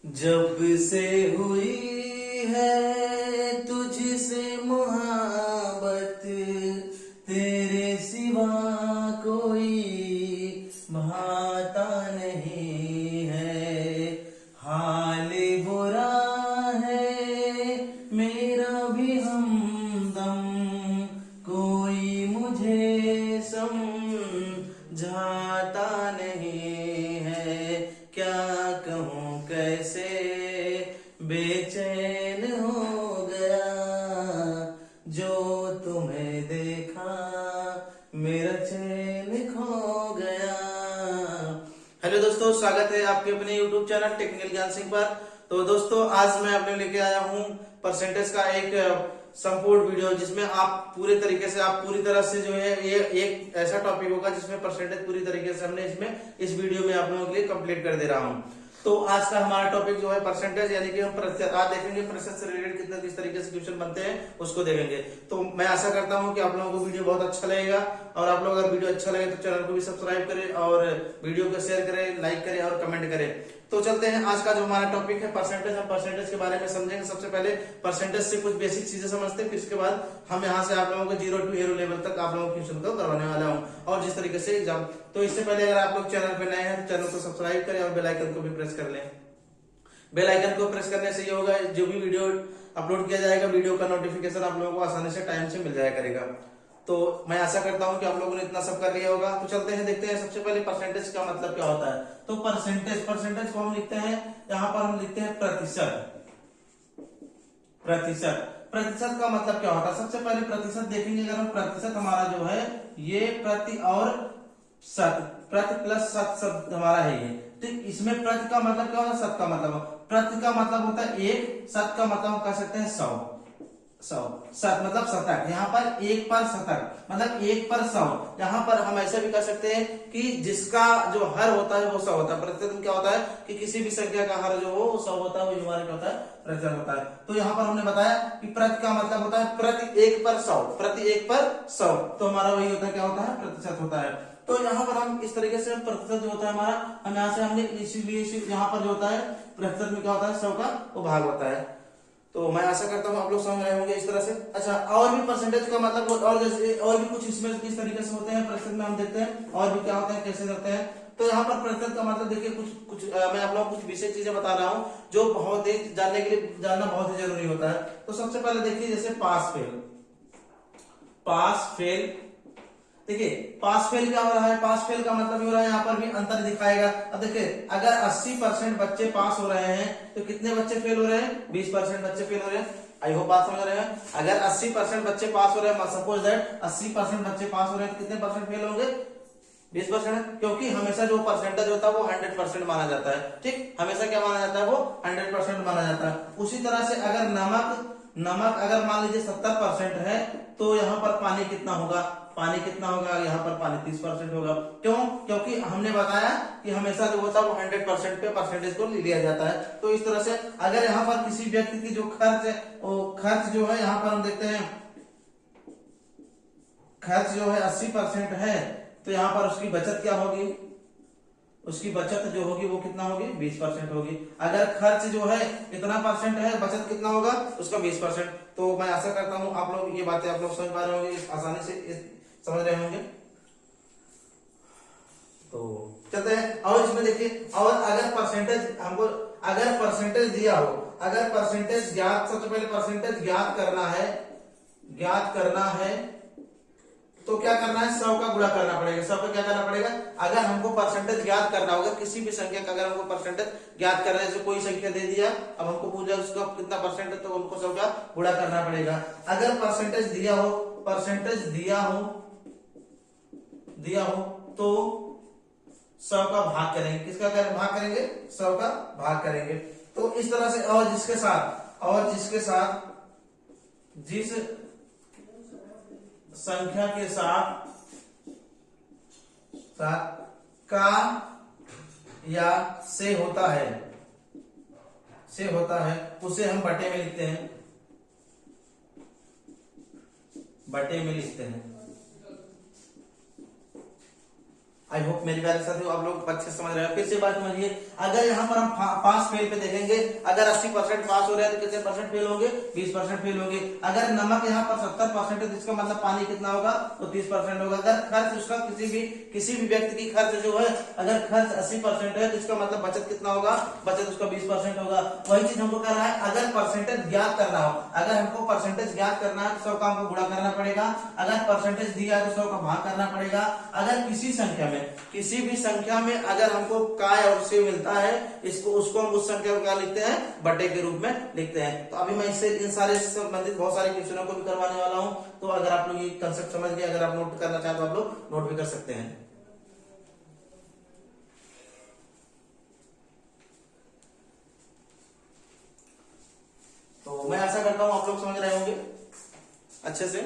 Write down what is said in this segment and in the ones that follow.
जब से हुई है तुझसे मोहब्बत, तेरे सिवा कोई भाता नहीं है। हाल बुरा है मेरा भी हमदम, कोई मुझे समझाता नहीं है। क्या कहूँ कैसे बेचैन हो गया, जो तुम्हें देखा मेरा चैन खो गया। हेलो दोस्तों, स्वागत है आपके अपने YouTube चैनल टेक्निकल ज्ञान सिंह पर। तो दोस्तों, आज मैं अपने लेके आया हूँ परसेंटेज का एक संपूर्ण वीडियो, जिसमें आप पूरी तरीके से आप पूरी तरह से जो है ये एक ऐसा टॉपिक होगा जिसमें परसेंटेज पूरी तरीके से हमने इस वीडियो में आप लोगों के लिए कंप्लीट कर दे रहा हूँ। तो आज का हमारा टॉपिक जो है परसेंटेज, यानी कि हम प्रतिशत आज देखेंगे प्रतिशत से रिलेटेड किस तरीके से क्वेश्चन बनते हैं उसको देखेंगे। तो मैं आशा करता हूं कि आप लोगों को वीडियो बहुत अच्छा लगेगा, और आप लोग अगर वीडियो अच्छा लगे तो चैनल को भी सब्सक्राइब करें और वीडियो को शेयर करें, लाइक करें और कमेंट करें। तो चलते हैं, आज का जो हमारा टॉपिक है परसेंटेज, हम परसेंटेज के बारे में समझेंगे। सबसे पहले परसेंटेज से कुछ बेसिक चीजें समझते हैं, फिर इसके बाद हम यहाँ से आप लोगों को 0 to हीरो लेवल तक आप लोगों को क्वेश्चन को करवाने वाला हूँ, और जिस तरीके से एग्जाम। तो इससे पहले अगर आप लोग चैनल पे नए हैं तो चैनल को सब्सक्राइब करें और बेल आइकन को भी प्रेस कर लें। बेल आइकन को प्रेस करने से ये होगा, जो भी वीडियो अपलोड किया जाएगा वीडियो का नोटिफिकेशन आप लोगों को आसानी से टाइम से मिल जाया करेगा। तो मैं आशा करता हूं कि आप लोगों ने इतना सब कर लिया होगा। तो चलते हैं, देखते हैं सबसे पहले परसेंटेज का मतलब क्या होता है। तो परसेंटेज को हम लिखते हैं, यहाँ पर हम लिखते हैं प्रतिशत। प्रतिशत का मतलब क्या होता है, सबसे पहले प्रतिशत देखेंगे। अगर हम प्रतिशत हमारा जो है ये प्रति और शत, प्रति प्लस शत शब्द हमारा है ये। ठीक, इसमें प्रति का मतलब क्या होता है, शत का मतलब। प्रति का मतलब होता है एक, शत का मतलब हम कह सकते हैं 100। शत मतलब शतक, यहाँ पर एक पर शतक मतलब एक पर 100। यहाँ पर हम ऐसा भी कह सकते हैं कि जिसका जो हर होता है वो 100 होता है। प्रतिशत में क्या होता है कि किसी भी संख्या का हर जो हो वो 100 होता है, वो हमारा क्या होता है, प्रतिशत होता है। तो यहाँ पर हमने बताया कि प्रति का मतलब होता है प्रति एक पर 100, प्रति एक पर 100। तो हमारा वही होता है, क्या होता है, प्रतिशत होता है। तो यहाँ पर हम इस तरीके से प्रतिशत जो होता है हमारा, हम यहाँ से हमने इसीलिए यहाँ पर जो होता है प्रतिशत में क्या होता है 100 का वो भाग होता है। तो मैं आशा करता हूँ आप लोग समझ रहे होंगे इस तरह से। अच्छा, और भी परसेंटेज का मतलब और जैसे और भी कुछ इसमें किस तरीके से होते हैं प्रतिशत में हम देखते हैं, और भी क्या होते हैं, कैसे करते हैं। तो यहाँ पर प्रतिशत का मतलब देखिए, कुछ मैं आप लोगों को कुछ विशेष चीजें बता रहा हूँ जो बहुत ही जानने के लिए जानना बहुत ही जरूरी होता है। तो सबसे पहले देखिए, जैसे पास फेल। देखिए पास फेल क्या हो रहा है, पास फेल का मतलब ये हो रहा है, यहाँ पर भी अंतर दिखाएगा। अब देखिए, अगर 80% बच्चे पास हो रहे हैं तो कितने बच्चे फेल हो रहे हैं, 20% बच्चे फेल हो रहे हैं। आई होप बात समझ रहे हैं। अगर 80% बच्चे पास हो रहे हैं, सपोज दैट 80% बच्चे पास हो रहे हैं, तो कितने परसेंट फेल होंगे, 20%। क्योंकि हमेशा जो परसेंटेज होता है वो 100% माना जाता है। ठीक, हमेशा क्या माना जाता है, वो 100% माना जाता है। उसी तरह से अगर नमक अगर मान लीजिए 70% है, तो यहाँ पर पानी कितना होगा, यहाँ पर पानी 30% होगा। क्यों, क्योंकि हमने बताया कि हमेशा जो होता है वो 100% पे परसेंटेज को लिया जाता है। तो इस तरह से अगर यहाँ पर किसी व्यक्ति की जो खर्च है, वो खर्च जो है यहाँ पर हम देखते हैं, खर्च जो है 80% है, तो यहाँ पर उसकी बचत क्या होगी, उसकी बचत जो होगी वो कितना होगी, 20% होगी। अगर खर्च जो है इतना परसेंट है, बचत कितना होगा, उसका 20%। तो मैं आशा करता हूँ आप लोग ये बातें आप लोग समझ पा रहे होंगे, आसानी से समझ रहे होंगे। तो चलते हैं, और इसमें देखिए, और अगर परसेंटेज हमको अगर परसेंटेज दिया हो, अगर परसेंटेज ज्ञात, सबसे पहले परसेंटेज ज्ञात करना है तो क्या करना है, 100 का गुणा करना पड़ेगा। 100 का क्या करना पड़ेगा, अगर हमको परसेंटेज ज्ञात करना होगा किसी भी संख्या का, अगर हमको परसेंटेज ज्ञात करना है, जैसे कोई संख्या दे दिया, अब हमको पूछा उसका कितना परसेंट है, तो उनको 100 का गुणा करना पड़ेगा। अगर परसेंटेज दिया हो तो 100 का भाग करेंगे, किसका भाग करेंगे, 100 का भाग करेंगे। तो इस तरह से, और जिसके साथ जिस संख्या के साथ का या से होता है उसे हम बटे में लिखते हैं। आई होप मेरी प्यारे साथियों आप लोग अच्छे से समझ रहे हैं। फिर से बात समझिए, अगर यहाँ पर हम पास फेल पे देखेंगे, अगर 80% पास हो रहे हैं तो कितने परसेंट फेल होंगे, 20% फेल होंगे। अगर नमक यहाँ पर 70% है तो इसका मतलब पानी कितना होगा, तो 30% होगा। अगर खर्च उसका किसी भी व्यक्ति की खर्च जो है, अगर खर्च 80% है तो इसका मतलब बचत कितना होगा, बचत उसका 20% होगा। वही चीज हमको कर रहा है, अगर परसेंटेज ज्ञात करना हो, अगर हमको परसेंटेज ज्ञात करना है तो 100 का हमको गुणा करना पड़ेगा, अगर परसेंटेज दिया है तो 100 का भाग करना पड़ेगा। अगर किसी भी संख्या में अगर हमको काय और से मिलता है, उसको हम उस संख्या को क्या लिखते हैं, बटे के रूप में लिखते हैं। तो अभी मैं इससे इन सारे संबंधित बहुत सारे क्वेश्चनों को भी करवाने वाला हूं। तो अगर आप लोग ये कंसेप्ट समझ गए, अगर आप नोट करना चाहते तो आप लोग नोट भी कर सकते हैं। तो मैं आशा करता हूं आप लोग समझ रहे होंगे अच्छे से।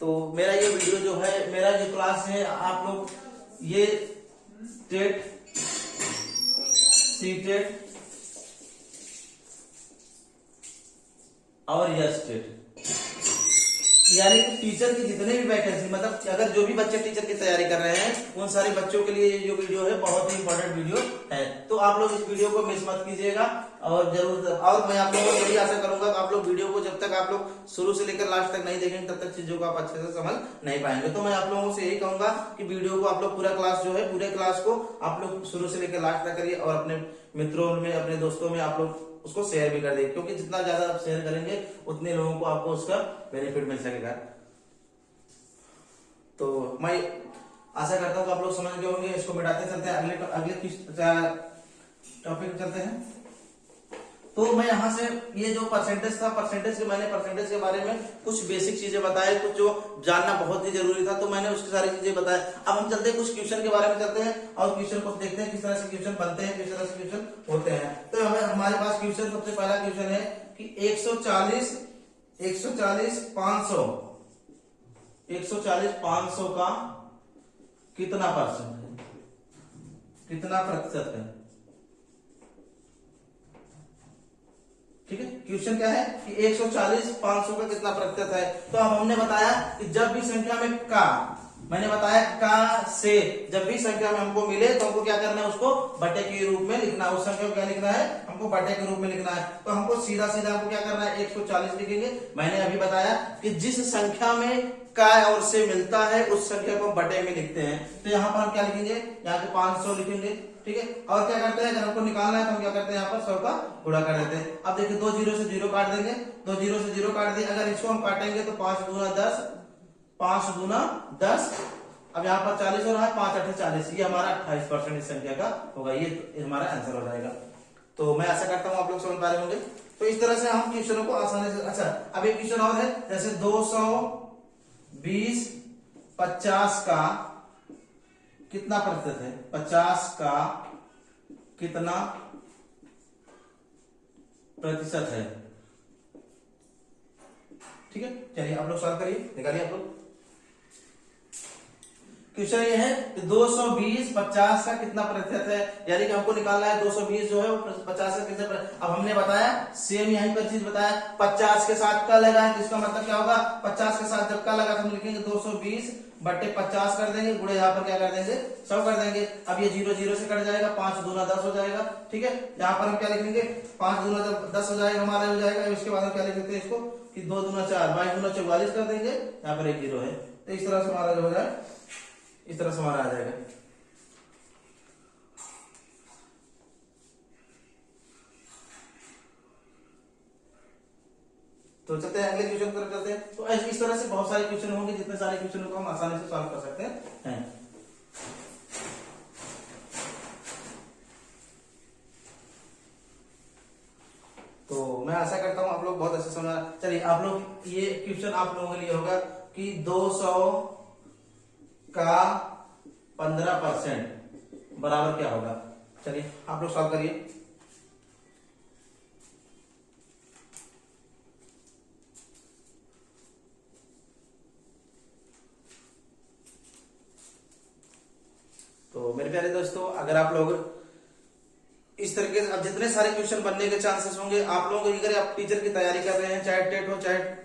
तो मेरा ये वीडियो जो है, मेरा जो क्लास है, आप लोग ये टेट, सीटेट और यस टेट, यानी कि टीचर की जितने भी वैकेंसी, मतलब अगर जो भी बच्चे टीचर की तैयारी कर रहे हैं उन सारे बच्चों के लिए ये जो वीडियो है बहुत ही इंपॉर्टेंट वीडियो है। तो आप लोग इस वीडियो को मिस मत कीजिएगा और जरूर, और मैं आप लोगों को यही आशा करूंगा कि आप लोग वीडियो को जब तक आप लोग शुरू से लेकर लास्ट तक नहीं देखेंगे तब तक चीजों को आप अच्छे से समझ नहीं पाएंगे। तो मैं आप लोगों से यही कहूंगा कि वीडियो को आप लोग पूरा क्लास जो है, पूरे क्लास को आप लोग शुरू से लेकर लास्ट तक करिए और अपने मित्रों में, अपने दोस्तों में आप लोग उसको शेयर भी कर दें, क्योंकि जितना ज्यादा आप शेयर करेंगे उतने लोगों को आपको उसका बेनिफिट मिल सकेगा। तो मैं आशा करता हूं कि आप लोग समझ गए होंगे। इसको मिटाते चलते हैं, अगले टॉपिक चलते हैं। तो मैं यहाँ से ये जो परसेंटेज था, परसेंटेज के बारे में कुछ बेसिक चीजें बताए, कुछ जो जानना बहुत ही जरूरी था, तो मैंने उसकी सारी चीजें बताए। अब हम चलते हैं कुछ क्वेश्चन के बारे में चलते हैं और क्वेश्चन को देखते हैं किस तरह से क्वेश्चन बनते हैं, किस तरह से क्वेश्चन होते हैं। तो हमारे पास क्वेश्चन, सबसे पहला क्वेश्चन है कि 140 500 का कितना परसेंट है, कितना प्रतिशत है। ठीक है, क्वेश्चन क्या है कि 140 500 का कितना प्रतिशत है। तो अब हमने बताया कि जब भी संख्या में का, मैंने बताया का से जब भी संख्या में हमको मिले तो हमको क्या करना है, उसको बटे के रूप में लिखना है। उस संख्या को क्या लिखना है, हमको बटे के रूप में लिखना है। तो हमको सीधा सीधा हमको क्या करना है, 140 लिखेंगे। मैंने अभी बताया कि जिस संख्या में का और से मिलता है उस संख्या को बटे में लिखते हैं। तो यहाँ पर हम क्या लिखेंगे, यहाँ पे 500 लिखेंगे। ठीक है, और क्या करते हैं, अगर हमको निकालना है तो हम क्या करते हैं, यहाँ पर 100 का गुणा कर देते हैं। अब देखिए 2 जीरो से 0 काट देंगे, 2 जीरो से 0 काट दिए। अगर इसको हम काटेंगे तो 5 दूना 10, 5 दूना 10। अब यहाँ पर 40 हो रहा है, 5 8 40, ये हमारा 28% इस संख्या का होगा। ये हमारा आंसर हो जाएगा। तो मैं आशा करता हूँ आप लोग समझ पा रहे होंगे। तो इस तरह से हम क्वेश्चनों को आसानी से, अच्छा अब एक क्वेश्चन और है, जैसे 220 50 का कितना प्रतिशत है, 50 का कितना प्रतिशत है। ठीक है, चलिए आप लोग सॉल्व करिए, निकालिए आप लोग। क्वेश्चन ये है कि 220 50 का कितना प्रतिशत है, यानी कि हमको निकालना है 220 जो है वो 50 का कितना। अब हमने बताया सेम यहीं पर चीज बताया, 50 के साथ का लगा है तो इसका मतलब क्या होगा, 50 के साथ जब का लगा तो हम लिखेंगे 220 बटे 50 कर देंगे, गुणे यहाँ पर क्या कर देंगे 100 कर देंगे। अब ये 0 0 से कट जाएगा, 5 दूना 10 हो जाएगा। ठीक है, यहाँ पर हम क्या लिखेंगे, 5 दूना जब 10 हो जाएगा हमारा हो जाएगा। इसके बाद हम क्या लिख देते हैं इसको कि 2 दूना 4, 22 दूना 44 कर देंगे, यहाँ पर एक 0 है। तो इस तरह से हमारा जो हो जाए, इस तरह से हमारा आ जाएगा। तो चलते हैं अगले क्वेश्चन पर चलते हैं। तो इस तरह से बहुत सारे क्वेश्चन होंगे, जितने सारे क्वेश्चनों को हम आसानी से सॉल्व कर सकते हैं। तो मैं आशा करता हूं आप लोग बहुत अच्छे से समझ। चलिए आप लोग, ये क्वेश्चन आप लोगों के लिए होगा कि 200 का 15% बराबर क्या होगा। चलिए आप लोग सॉल्व करिए। तो मेरे प्यारे दोस्तों, अगर आप लोग इस तरीके से अब जितने सारे क्वेश्चन बनने के चांसेस होंगे आप लोगों को, अगर आप टीचर की तैयारी कर रहे हैं, चाहे टेट हो, चाहे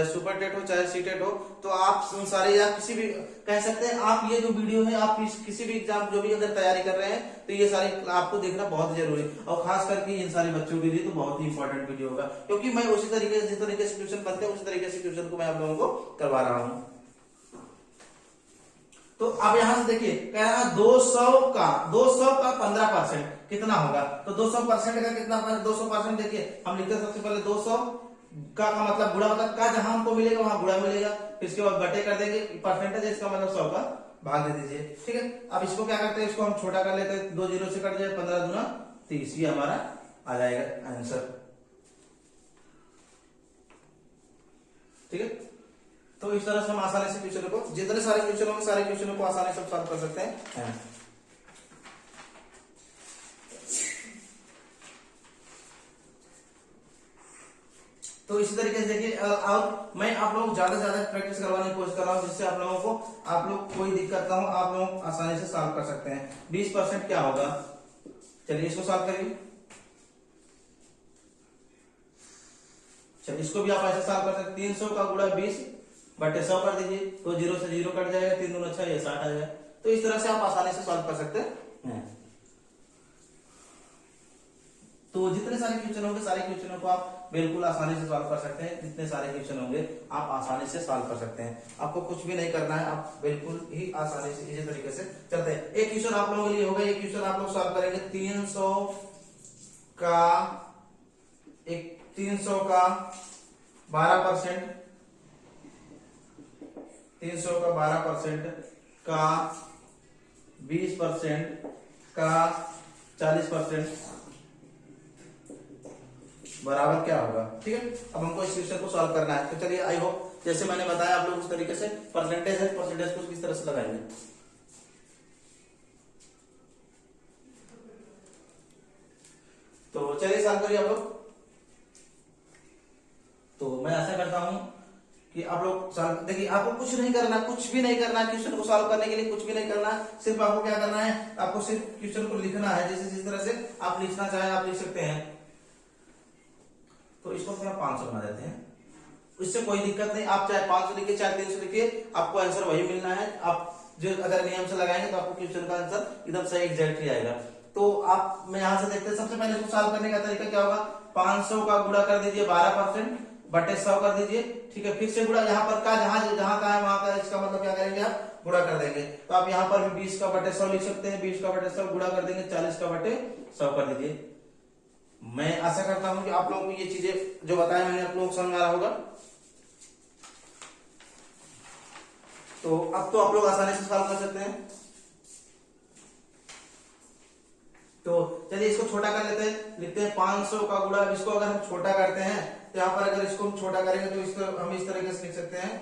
सुपर टेट हो, चाहे सी टेट हो, तो आप उन सारे या किसी भी कह सकते हैं आप ये जो वीडियो है आप किसी भी एग्जाम जो भी अगर तैयारी कर रहे हैं तो ये सारी आपको देखना बहुत जरूरी है, और खास करके इन सारे बच्चों के लिए तो बहुत ही इंपॉर्टेंट वीडियो होगा, क्योंकि मैं उसी तरीके से जिस तरीके से क्वेश्चन बनते हैं उसी तरीके से क्वेश्चन को मैं आप लोगों को करवा रहा हूँ। तो अब यहां से देखिए कह रहा है 200 का 15% कितना होगा, तो 200% का कितना, 200% देखिए हम लिखते हैं सबसे पहले 200 का मतलब गुणा होता है, का जहां हमको मिलेगा वहां गुणा मिलेगा, फिर इसके बाद बटे कर देंगे, परसेंटेज इसका मतलब 100 का भाग दे दीजिए, ठीक है। अब इसको क्या करते हैं, इसको हम छोटा कर लेते हैं, 2 जीरो से कट जाए, 15 दूना 30, ये हमारा आ जाएगा आंसर, ठीक है। तो इस तरह से हम आसानी से क्वेश्चन को, जितने सारे क्वेश्चन होंगे सारे क्वेश्चनों को आसानी से सॉल्व कर सकते हैं। तो इसी तरीके से देखिए, और मैं आप लोगों को ज्यादा से ज्यादा प्रैक्टिस करवाने की कोशिश कर रहा हूँ, जिससे आप लोगों को, आप लोग कोई दिक्कत ना हो, आप लोग आसानी से सॉल्व कर सकते हैं। 20% क्या होगा, चलिए इसको सॉल्व करिए, चलिए इसको भी आप ऐसे सॉल्व कर सकते हैं। 300 का गुणा 20 बटे 100 कर दीजिए, तो 0 से 0 कट जाएगा, 3 दूना 6, ये 60 आ जाएगा। तो इस तरह से आप आसानी से सॉल्व कर सकते हैं। तो जितने सारे क्वेश्चन होंगे सारे क्वेश्चनों को आप बिल्कुल आसानी से सॉल्व कर सकते हैं, जितने सारे क्वेश्चन होंगे आप आसानी से सॉल्व कर सकते हैं, आपको कुछ भी नहीं करना है, आप बिल्कुल ही आसानी से इसी तरीके से चलते हैं। एक क्वेश्चन आप लोगों के लिए होगा, एक क्वेश्चन आप लोग सॉल्व करेंगे 300 का 12%, 300 का 12% का 20% का 40% बराबर क्या होगा, ठीक है। अब हमको इस क्वेश्चन को सॉल्व करना है, तो चलिए आई होप जैसे मैंने बताया आप लोग उस तरीके से परसेंटेज है, परसेंटेज को किस तरह से लगाएंगे। तो चलिए सॉल्व करिए आप लोग। तो मैं ऐसा करता हूं कि आप लोग सॉल्व, देखिए आपको कुछ नहीं करना, कुछ भी नहीं करना, क्वेश्चन को सॉल्व करने के लिए कुछ भी नहीं करना, सिर्फ आपको क्या करना है, आपको सिर्फ क्वेश्चन को लिखना है, जैसे जिस तरह से आप लिखना चाहें आप लिख सकते हैं। तो इसको हम 500 बना देते हैं, इससे कोई दिक्कत नहीं, आप चाहे 500 लिखिए चाहे 300 लिखिए, आपको आंसर वही मिलना है। आप जो अगर नियम से लगाएंगे तो आपको क्वेश्चन का आंसर एकदम सही एग्जैक्टली आएगा। तो आप मैं यहां से देखते हैं, सबसे पहले इसको सॉल्व करने का तरीका क्या होगा, 500 का गुणा कर दीजिए 12% बटे 100 कर दीजिए, ठीक है। फिर से गुणा, यहाँ पर का जहां जहां का है वहां का, इसका मतलब क्या करेंगे आप गुणा कर देंगे, तो आप यहाँ पर भी 20 का बटे 100 लिख सकते हैं, 20 का बटे 100 गुणा कर देंगे, 40 का बटे 100 कर दीजिए। मैं आशा करता हूं कि आप लोगों को ये चीजें जो बताया मैंने आप लोगों को समझ आ रहा होगा। तो अब तो आप लोग आसानी से सॉल्व कर सकते हैं। तो चलिए इसको छोटा कर लेते हैं, लिखते हैं 500 का गुणा, इसको अगर हम छोटा करते हैं तो यहाँ पर अगर इसको हम छोटा करेंगे तो इसको हम इस तरीके से लिख सकते हैं,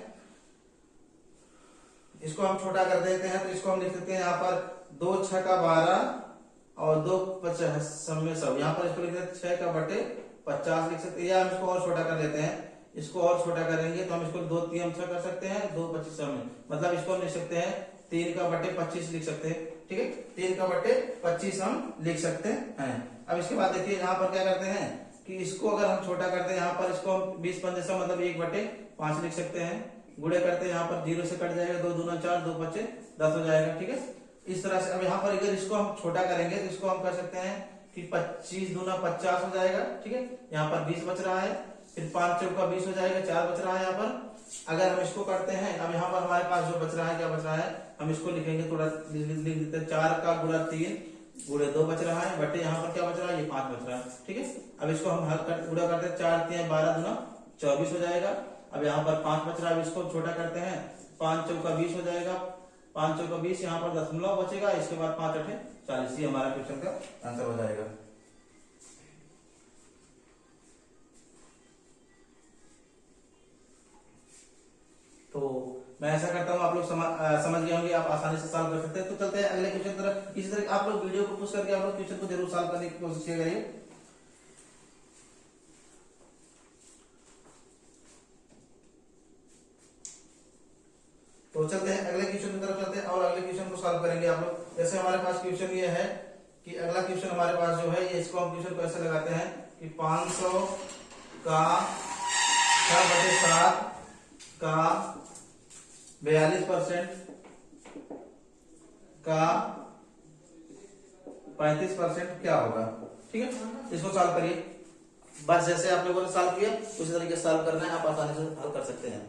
इसको हम छोटा कर देते हैं तो इसको हम लिख सकते हैं यहाँ पर 2 6 का 12 और 2 50 समय सब, यहाँ पर इसको लिख देते 6 का बटे 50 लिख सकते हैं, या हम इसको और छोटा कर लेते हैं, इसको और छोटा करेंगे तो हम इसको 2 3 कर सकते हैं, 2 25 में, मतलब इसको हम लिख सकते हैं 3 का बटे 25 लिख सकते हैं, ठीक है। 3 का बटे 25 हम लिख सकते हैं। अब इसके बाद देखिए यहाँ पर क्या करते हैं कि इसको अगर हम छोटा करते हैं, यहाँ पर इसको हम 20 पंजे मतलब 1 बटे 5 लिख सकते हैं, गुणे करते हैं, यहाँ पर 0 से कट जाएगा, 2 दूना 4, 2 5 10 हो जाएगा, ठीक है। इस तरह से अब यहाँ पर अगर इसको हम छोटा करेंगे तो इसको हम कर सकते हैं कि 25 दूना 50 हो जाएगा, ठीक है। यहाँ पर 20 बच रहा है, फिर 5 चौका 20 हो जाएगा, 4 बच रहा है यहाँ पर। अगर हम इसको करते हैं, अब यहाँ पर हमारे पास जो बच रहा है, क्या बच रहा है, हम इसको लिखेंगे, थोड़ा लिख देते हैं, 4 का गुणा 3 गुणे 2 बच रहा है, बटे यहाँ पर क्या बच रहा है, ये 5 बच रहा है, ठीक है। अब इसको हम हल कर गुणा करते हैं, 4 3 12 दूना 24 हो जाएगा। अब यहाँ पर 5 बच रहा है, इसको छोटा करते हैं, 5 चौका 20 हो जाएगा, 5 चौका 20, यहाँ पर दशमलव बचेगा, इसके बाद 5 8 40, ये हमारा क्वेश्चन का आंसर हो जाएगा। तो मैं ऐसा करता हूँ आप लोग समझ गए होंगे, आप आसानी से सॉल्व कर सकते हैं। तो चलते हैं अगले क्वेश्चन तरफ। इसी तरह आप लोग वीडियो को पुश करके आप लोग क्वेश्चन को जरूर सॉल्व करने की कोशिश करिए। तो चलते हैं अगले क्वेश्चन की तरफ चलते हैं और अगले क्वेश्चन को सॉल्व करेंगे आप लोग। जैसे हमारे पास क्वेश्चन ये है कि अगला क्वेश्चन हमारे पास जो है ये इसको हम क्वेश्चन को ऐसे लगाते हैं कि 500 का 6/7 का 42% का 35% क्या होगा। ठीक है, इसको सॉल्व करिए। बस जैसे आप लोगों ने सॉल्व किया उसी तरीके से सॉल्व करना है, आप आसानी से हल कर सकते हैं।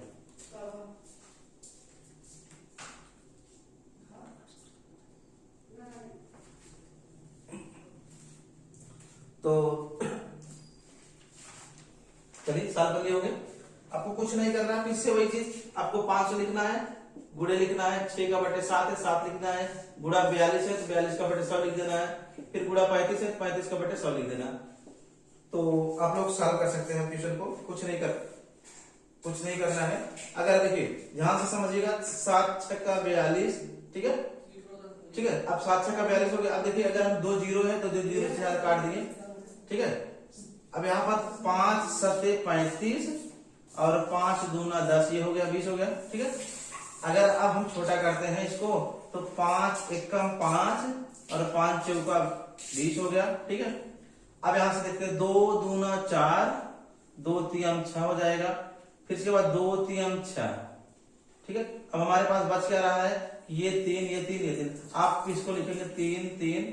तो चलिए सॉल्व कर लिए होंगे। आपको कुछ नहीं करना है, फिर से वही चीज, आपको 500 लिखना है, गुणे लिखना है, 6/7 है 7 लिखना है, गुणा 42 है तो 42/100 लिख देना है, फिर गुणा 35 है 35/100 लिख देना। तो आप लोग सॉल्व कर सकते हैं क्वेश्चन को, कुछ नहीं करना है। अगर देखिए ध्यान से समझिएगा, 7×6 = 42, ठीक है, ठीक है। अब 7×6 = 42 हो गया। अब देखिए अगर हम 2 जीरो है तो 2 जीरो से ज्यादा काट दिए, ठीक है। अब यहाँ पर 5×7 = 35 और 5×2 = 10, ये हो गया 20 हो गया, ठीक है। अगर अब हम छोटा करते हैं इसको तो 5×1 = 5 और 5×4 = 20 हो गया, ठीक है। अब यहां से देखते हैं 2×2 = 4, 2×3 = 6 हो जाएगा, फिर इसके बाद 2×3 = 6, ठीक है। अब हमारे पास बच क्या रहा है, ये 3 ये 3 ये 3, आप इसको लिखेंगे 3 3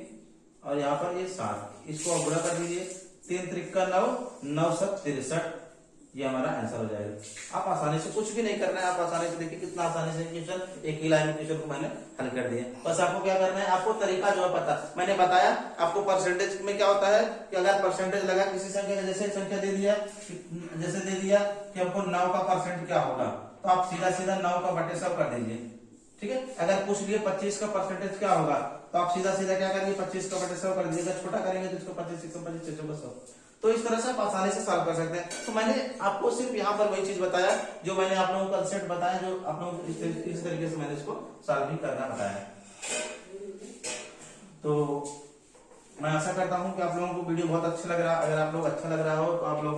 और यहाँ पर ये 7, इसको आप गुणा कर दीजिए, 3×3 = 9, 9×7 = 63, ये हमारा आंसर हो जाएगा। आप आसानी से, कुछ भी नहीं करना है, आप आसानी से देखिए कितना आसानी से क्वेश्चन, एक ही लाइन में क्वेश्चन को मैंने हल कर दिया। बस आपको क्या करना है, आपको तरीका जो है पता, मैंने बताया आपको परसेंटेज में क्या होता है कि अगर परसेंटेज लगा किसी संख्या का, जैसे संख्या दे दिया, जैसे दे दिया कि हमको 9 का परसेंट क्या होगा, तो आप सीधा सीधा 9 का बटे 100 कर दीजिए, ठीक है। अगर पूछ लिए 25 का परसेंटेज क्या होगा, तो आप सीधा सीधा क्या करेंगे, 25 का बटे 100 कर दीजिएगा, छोटा करेंगे तो इसको 25 125 600 100। तो इस तरह से आप आसानी से सॉल्व कर सकते हैं। तो मैंने आपको सिर्फ यहाँ पर वही चीज बताया जो मैंने आप लोगों को कंसेप्ट बताया, जो आप लोगों को इस तरीके से मैंने इसको सॉल्व भी करना बताया। तो मैं आशा करता हूँ कि आप लोगों को वीडियो बहुत अच्छा लग रहा है। अगर आप लोग अच्छा लग रहा हो तो आप लोग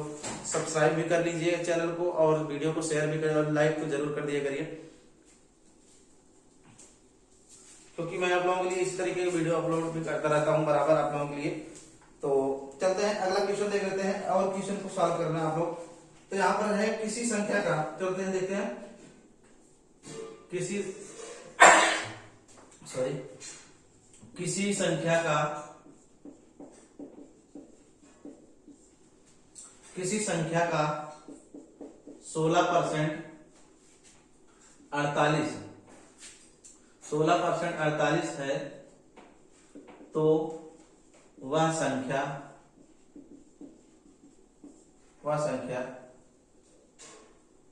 सब्सक्राइब भी कर लीजिए चैनल को, और वीडियो को शेयर भी करिए और लाइक तो जरूर कर दिया करिए, क्योंकि मैं आप लोगों के लिए इस तरीके की वीडियो अपलोड भी करता रहता हूँ बराबर आप लोगों के लिए। तो चलते हैं अगला क्वेश्चन देख लेते हैं, और क्वेश्चन को सॉल्व करना है आप लोग। तो यहाँ पर है किसी संख्या का, चलते हैं देखते हैं, किसी संख्या का 16% 48 है, तो वह संख्या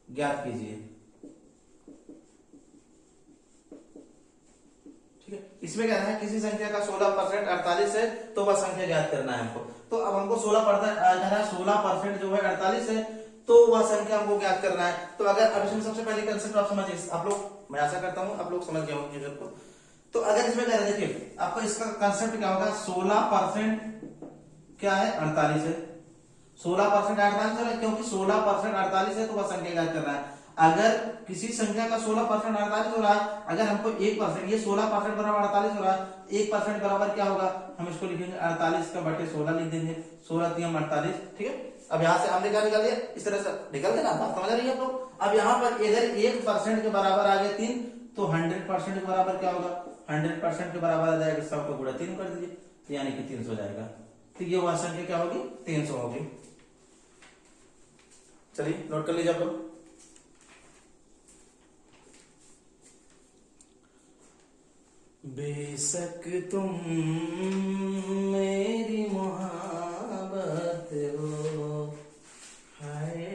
ज्ञात कीजिए, ठीक है। इसमें क्या है, किसी संख्या का 16% 48 है तो वह संख्या ज्ञात करना है हमको। तो अब हमको 16% जो है 48 है, तो वह संख्या हमको ज्ञात करना है। तो अगर अब इसमें सबसे पहले कंसेप्ट आप समझिए, आप लोग, मैं आशा करता हूं आप लोग समझ गए होंगे को। तो अगर इसमें क्या है, देखिए आपका इसका कंसेप्ट क्या होगा, 16% क्या है, 48 है, 16% 48 है, क्योंकि 16% 48 है तो वह संख्या ज्ञात करना है। अगर किसी संख्या का 16% 48 हो रहा है, अगर हमको 1%, ये 16% बराबर 48 हो रहा है, 1% बराबर क्या होगा, हम इसको लिखेंगे 48 का बटे 16 लिख देंगे, 16×3 = 48, ठीक है। अब यहाँ से हमने क्या निकाल लिया, इस तरह से निकल देना, बात समझ रही है आप लोग। अब यहाँ पर इधर 1% के बराबर आ गया 3, तो 100% के बराबर क्या होगा, 100% के बराबर आ जाएगा 100 को गुणा 3 कर दीजिए, तो यानी कि 300 जाएगा। तो ये वह संख्या क्या होगी, 300 होगी। चलिए नोट कर लीजिए आप लोग। बेशक तुम मेरी मोहब्बत हो, हाय।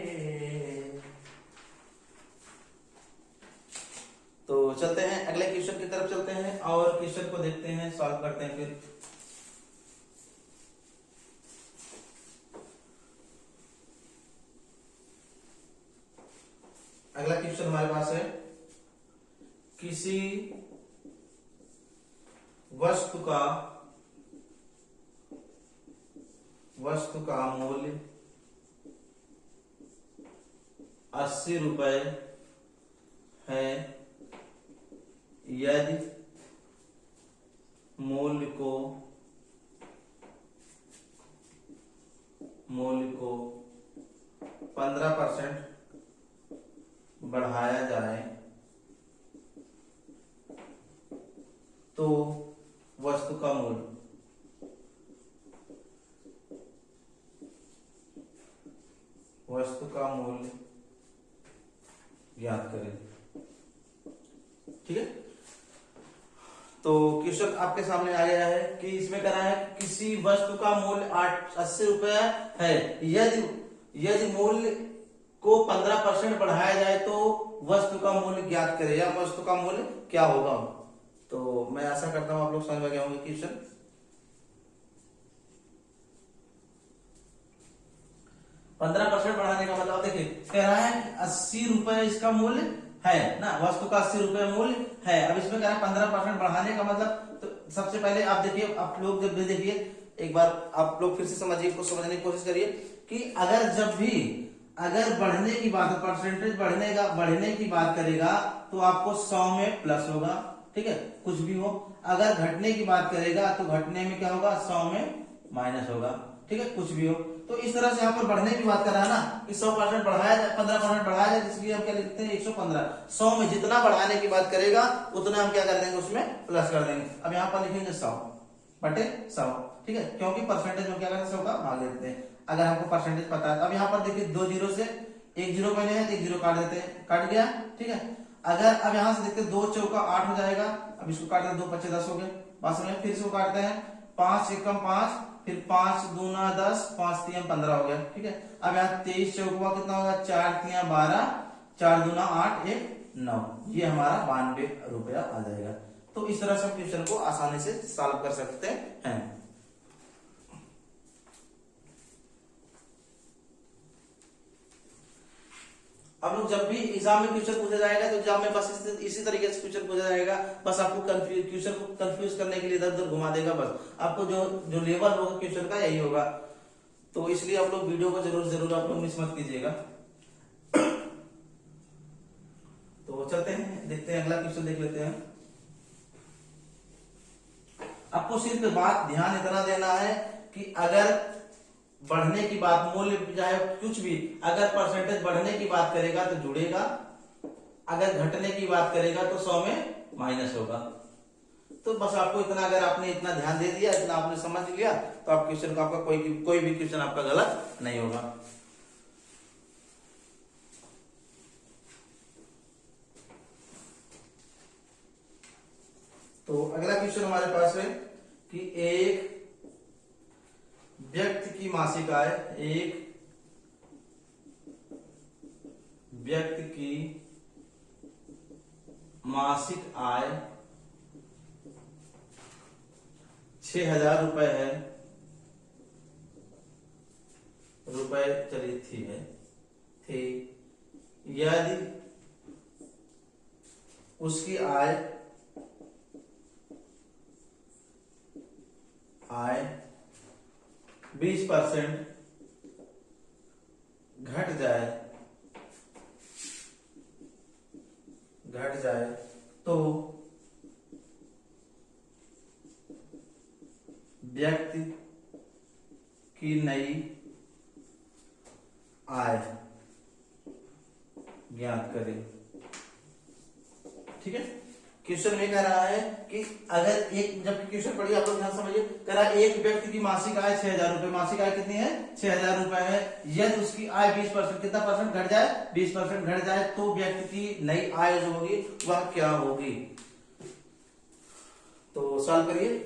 तो चलते हैं अगले क्वेश्चन की तरफ चलते हैं, और क्वेश्चन को देखते हैं, सॉल्व करते हैं फिर। अगला क्वेश्चन हमारे पास है, किसी वस्तु का मूल्य 80 रुपए है, यदि मूल्य को मूल्य को 15% बढ़ाया जाए तो वस्तु का मूल्य ज्ञात करें। ठीक है, तो क्वेश्चन आपके सामने आ गया है कि इसमें करा है किसी वस्तु का मूल्य 80 रुपया है, यदि मूल्य को 15% बढ़ाया जाए तो वस्तु का मूल्य ज्ञात करें, या वस्तु का मूल्य क्या होगा। तो मैं आशा करता हूं आप लोग समझ गए होंगे क्वेश्चन। 15% बढ़ाने का मतलब देखिए कह रहा है 80 रुपए इसका मूल्य है ना, वस्तु का 80 रुपए मूल्य है। अब इसमें कह रहा है 15% बढ़ाने का मतलब, तो सबसे पहले आप देखिए, आप लोग जब भी देखिए एक बार आप लोग फिर से समझिए, इसको समझने की कोशिश करिए कि अगर बढ़ने की बात, परसेंटेज बढ़ने की बात करेगा तो आपको 100 में प्लस होगा। ठीक है, कुछ भी हो। अगर घटने की बात करेगा तो घटने में क्या होगा, 100 में माइनस होगा। ठीक है, कुछ भी हो। तो इस तरह से यहाँ पर बढ़ने की बात कर रहा है ना कि 100% बढ़ाया जाए, 15% बढ़ाया जाए, इसलिए हम क्या लिखते हैं 115। 100 में जितना बढ़ाने की बात करेगा उतना हम क्या कर देंगे, उसमें प्लस कर देंगे। अब यहाँ पर लिखेंगे 100 बटे 100। ठीक है, क्योंकि परसेंटेज में क्या करते हैं, 100 का भाग देते हैं अगर हमको परसेंटेज पता है। अब यहाँ पर देखिए 2 जीरो से 1 जीरो पहले है, 1 जीरो काट देते हैं, कट गया। ठीक है, अगर अब यहाँ से देखते 2 चौका 8 हो जाएगा। अब इसको काटते हैं, 2 पच्चे 10 हो गए। बात समझ, फिर इसको काटते हैं, 5 एकम 5, फिर 5 दूना 10, 5 तीन 15 हो गया। ठीक है, अब यहाँ 23 चौका कितना होगा, 4 तीन 12, 4 दूना 8, 1 9, ये हमारा 92 रुपया आ जाएगा। तो इस तरह से हम क्वेश्चन को आसानी से सॉल्व कर सकते हैं। अब लोग जब भी एग्जाम में क्वेश्चन पूछा जाएगा तो एग्जाम में बस इसी तरीके से क्वेश्चन पूछा जाएगा, बस आपको क्वेश्चन को कंफ्यूज करने के लिए इधर उधर घुमा देगा। बस आपको जो लेवल होगा क्वेश्चन का यही होगा। तो इसलिए आप लोग वीडियो को जरूर आप लोग मिस मत कीजिएगा। तो चलते हैं, देखते हैं अगला क्वेश्चन देख लेते हैं। आपको सिर्फ बात ध्यान इतना देना है कि अगर बढ़ने की बात, मूल्य चाहे कुछ भी, अगर परसेंटेज बढ़ने की बात करेगा तो जुड़ेगा, अगर घटने की बात करेगा तो 100 में माइनस होगा। तो बस आपको इतना, अगर आपने इतना ध्यान दे दिया, इतना आपने समझ लिया, तो आप क्वेश्चन का आपका कोई भी क्वेश्चन आपका गलत नहीं होगा। तो अगला क्वेश्चन हमारे पास है कि एक व्यक्ति की मासिक आय, एक व्यक्ति की मासिक आय 6000 रुपए है, चलिए थी यदि उसकी आय 20% घट जाए तो व्यक्ति की नई आय ज्ञात करें। ठीक है, क्वेश्चन में कह रहा है कि अगर एक, जब क्वेश्चन पढ़िए आप लोग ध्यान समझिए, कह रहा है एक व्यक्ति की मासिक आय 6000 रुपए, मासिक आय कितनी है, 6000 रुपए है। यदि उसकी आय 20%, कितना परसेंट घट जाए, 20% घट जाए तो व्यक्ति की नई आय जो होगी वह क्या होगी। तो सॉल्व करिए।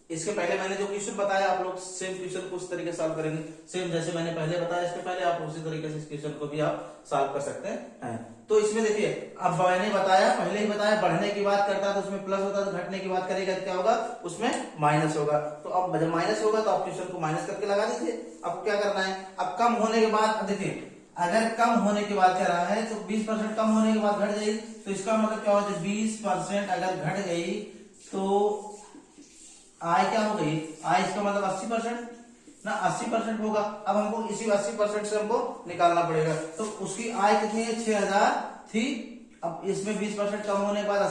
इसके पहले मैंने जो क्वेश्चन बताया, आप लोग सेम क्वेश्चन को उस तरीके से सॉल्व करेंगे, सेम जैसे मैंने पहले बताया इसके पहले, आप उसी तरीके से इस क्वेश्चन को भी आप सॉल्व कर सकते हैं। तो इसमें देखिए, अब मैंने बताया, पहले ही बताया, बढ़ने की बात करता है तो उसमें प्लस होता है, तो घटने की बात करेगा तो क्या होगा, उसमें माइनस होगा। तो अब जब माइनस होगा तो आप क्वेश्चन को माइनस करके लगा दीजिए। आपको क्या करना है, अब कम होने के बाद, अब देखिए अगर कम होने की बात कर रहा है तो 20% कम होने के बाद घट जाएगी, तो इसका मतलब क्या होता है, 20% अगर घट गई तो आय क्या हो गई, आय इसका मतलब 80% ना, 80% होगा। अब हमको इसी 80% से हमको निकालना पड़ेगा। तो उसकी आय कितनी है, 6000 थी। अब इसमें 20% कम होने के बाद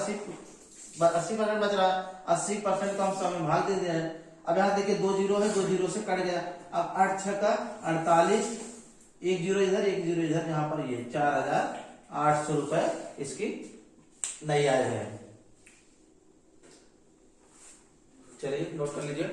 80% बच रहा है, 80% को हम 100 में भाग दे दिया है। अब यहाँ देखिए 2 जीरो है, 2 जीरो से कट गया। अब 8 6 का 48, 1 जीरो इधर 1 जीरो इधर, यहाँ पर ये 4800 रुपए इसकी नई आय है। चलिए नोट कर लीजिए।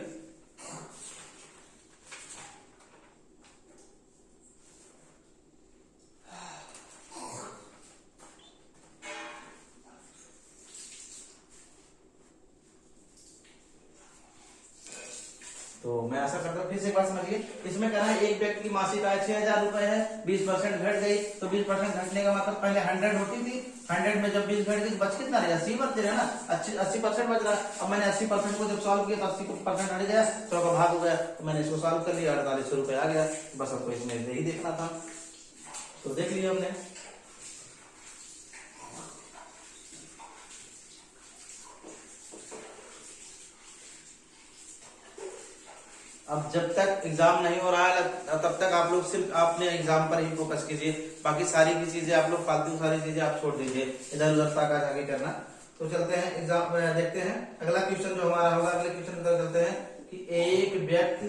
तो मैं ऐसा करता हूँ, फिर से एक बार समझिए। इसमें कह रहा है एक व्यक्ति की मासिक आय 6000 रुपए है, 20% घट गई, तो 20% घटने का मतलब पहले 100 होती थी, 100 में जब 20 घट गई बच कितना रहा, 80 बचते रहे ना, 80% बच रहा। अब मैंने 80% को जब सॉल्व किया तो 80% हट गया, 100 का भाग हो गया, तो मैंने इसको सॉल्व कर लिया, 4800 रुपए आ गया। बस आपको इसमें यही देखना था, तो देख लिया हमने। अब जब तक एग्जाम नहीं हो रहा है तब तक आप लोग सिर्फ अपने एग्जाम पर ही फोकस कीजिए, बाकी सारी की चीजें आप लोग फालतू सारी चीजें आप छोड़ दीजिए, इधर उधर ताका झाकी करना। तो चलते हैं एग्जाम देखते हैं अगला क्वेश्चन जो हमारा होगा। अगले क्वेश्चन की तरफ चलते हैं कि एक व्यक्ति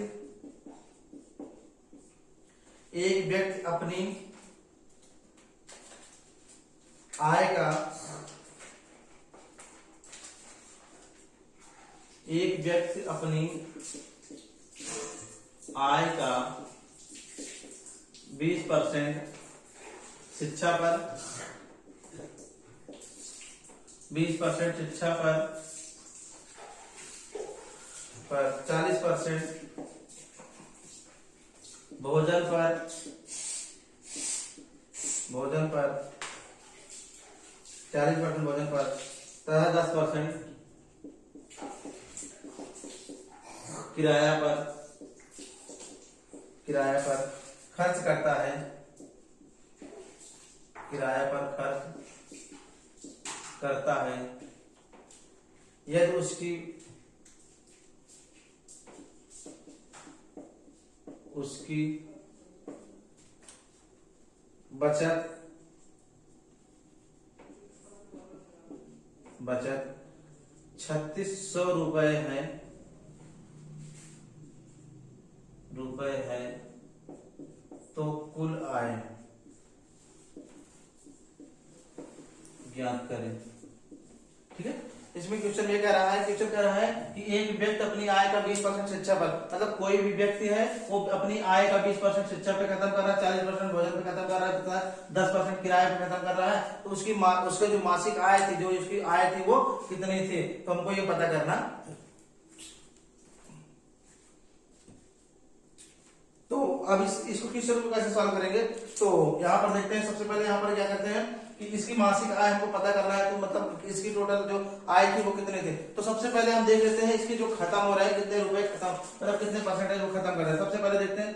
अपनी आय का 20% शिक्षा पर 20% शिक्षा पर 40% भोजन पर 40% भोजन पर तथा 10% किराया पर खर्च करता है, यदि उसकी बचत 3600 रुपए है तो कुल आय ज्ञात करें। ठीक है, इसमें क्वेश्चन ये कह रहा है कि एक व्यक्ति अपनी आय का 20% शिक्षा पर, मतलब कोई भी व्यक्ति है वो अपनी आय का 20% शिक्षा पे खत्म कर रहा है, 40% भोजन पे खत्म कर रहा है तथा 10% किराए पे खत्म कर रहा है, तो उसका जो मासिक आय थी, जो उसकी आय थी वो कितनी थी, तो हमको ये पता करना। तो अब इसको क्वेश्चन को कैसे सॉल्व करेंगे, तो यहाँ पर देखते हैं। सबसे पहले यहाँ पर क्या करते हैं कि इसकी मासिक आय हमको पता करना है, तो मतलब इसकी टोटल जो आय थी वो कितने थे। तो सबसे पहले हम देख लेते हैं इसकी जो खत्म हो रहा है, कितने रुपए खत्म, मतलब कितने परसेंटेज वो खत्म कर रहे हैं। सबसे पहले देखते हैं,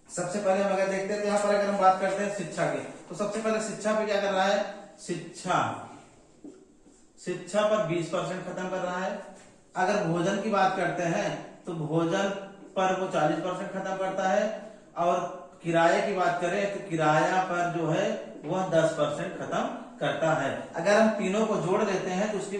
सबसे पहले हम अगर देखते हैं तो यहाँ पर अगर हम बात करते हैं शिक्षा की, तो सबसे पहले शिक्षा पे क्या कर रहा है, शिक्षा पर 20% खत्म कर रहा है। अगर भोजन की बात करते हैं तो भोजन पर वो 40% खत्म करता है, और किराए की बात करें तो किराया पर जो है वह 10% खत्म करता है। अगर हम तीनों को जोड़ देते हैं तो उसकी